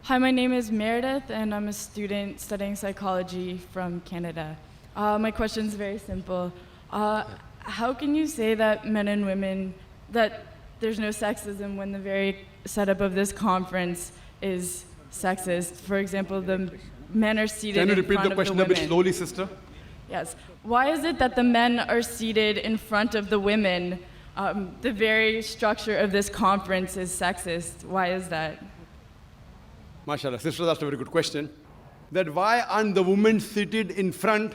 Hi, my name is Meredith, and I'm a student studying psychology from Canada. My question is very simple. How can you say that men and women, that there's no sexism when the very setup of this conference is sexist? For example, the men are seated in front of the women. Can you repeat the question a bit slowly, sister? Yes. Why is it that the men are seated in front of the women? The very structure of this conference is sexist. Why is that? MashaAllah, sister asked a very good question. That why aren't the women seated in front?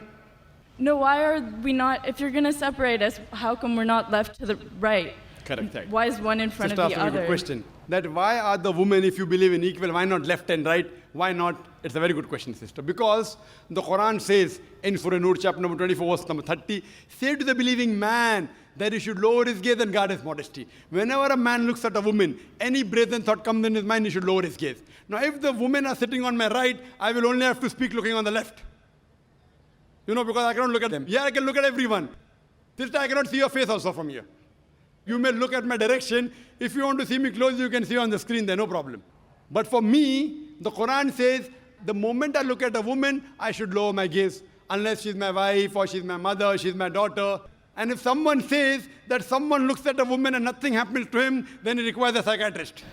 No, why are we not, if you're going to separate us, how come we're not left to the right? Correct. Why is one in front Sister of the asked a very other? good question. That why are the women, if you believe in equal, why not left and right? Why not? It's a very good question, sister. Because the Quran says in Surah Nur, chapter number 24, verse number 30, say to the believing man that he should lower his gaze and guard his modesty. Whenever a man looks at a woman, any brazen thought comes in his mind, he should lower his gaze. Now, if the women are sitting on my right, I will only have to speak looking on the left. Because I cannot look at them. Yeah, I can look at everyone. Sister, I cannot see your face also from here. You may look at my direction. If you want to see me close, you can see on the screen there, no problem. But for me, the Quran says, the moment I look at a woman, I should lower my gaze. Unless she's my wife, or she's my mother, she's my daughter. And if someone says that someone looks at a woman and nothing happens to him, then it requires a psychiatrist.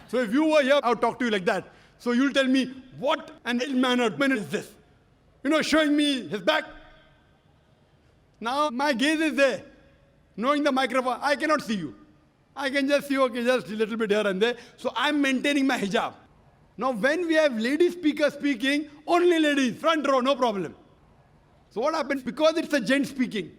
So if you were here, I would talk to you like that. So you'll tell me, what an ill-mannered man is this? Showing me his back. Now my gaze is there. Knowing the microphone, I cannot see you. I can just see, okay, just a little bit here and there. So I'm maintaining my hijab. Now when we have lady speakers speaking, only ladies, front row, no problem. So what happens? Because it's a gent speaking,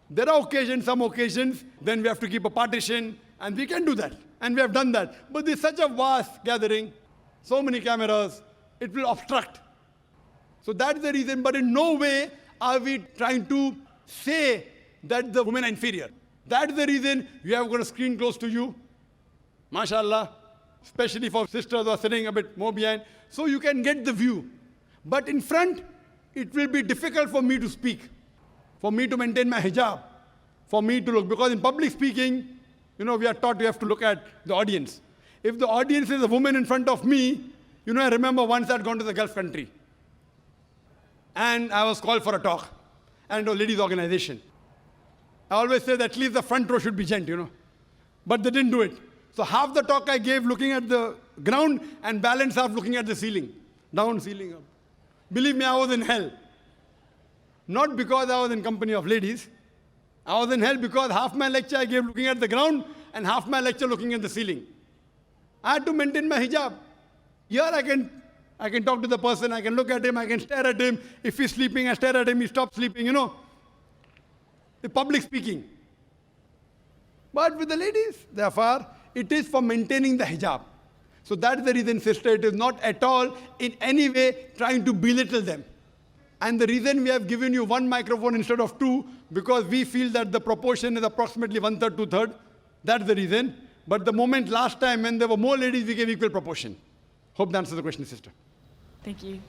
there are occasions, some occasions, then we have to keep a partition, and we can do that. And we have done that. But there's such a vast gathering, so many cameras, it will obstruct. So that's the reason, but in no way are we trying to say that the women are inferior. That's the reason we have got a screen close to you, mashallah, especially for sisters who are sitting a bit more behind, so you can get the view. But in front, it will be difficult for me to speak, for me to maintain my hijab, for me to look, because in public speaking, we are taught we have to look at the audience. If the audience is a woman in front of me, I remember once I'd gone to the Gulf country, and I was called for a talk, and a ladies' organization. I always say that at least the front row should be gent, But they didn't do it. So half the talk I gave looking at the ground, and balance half looking at the ceiling. Down, ceiling, up. Believe me, I was in hell. Not because I was in company of ladies. I was in hell because half my lecture I gave looking at the ground, and half my lecture looking at the ceiling. I had to maintain my hijab. Here I can talk to the person, I can look at him, I can stare at him. If he's sleeping, I stare at him, he stops sleeping, The public speaking. But with the ladies, therefore, it is for maintaining the hijab. So that's the reason, sister, it is not at all in any way trying to belittle them. And the reason we have given you one microphone instead of two, because we feel that the proportion is approximately 1/3, 2/3. That's the reason. But the moment last time when there were more ladies, we gave equal proportion. Hope that answers the question, sister. Thank you.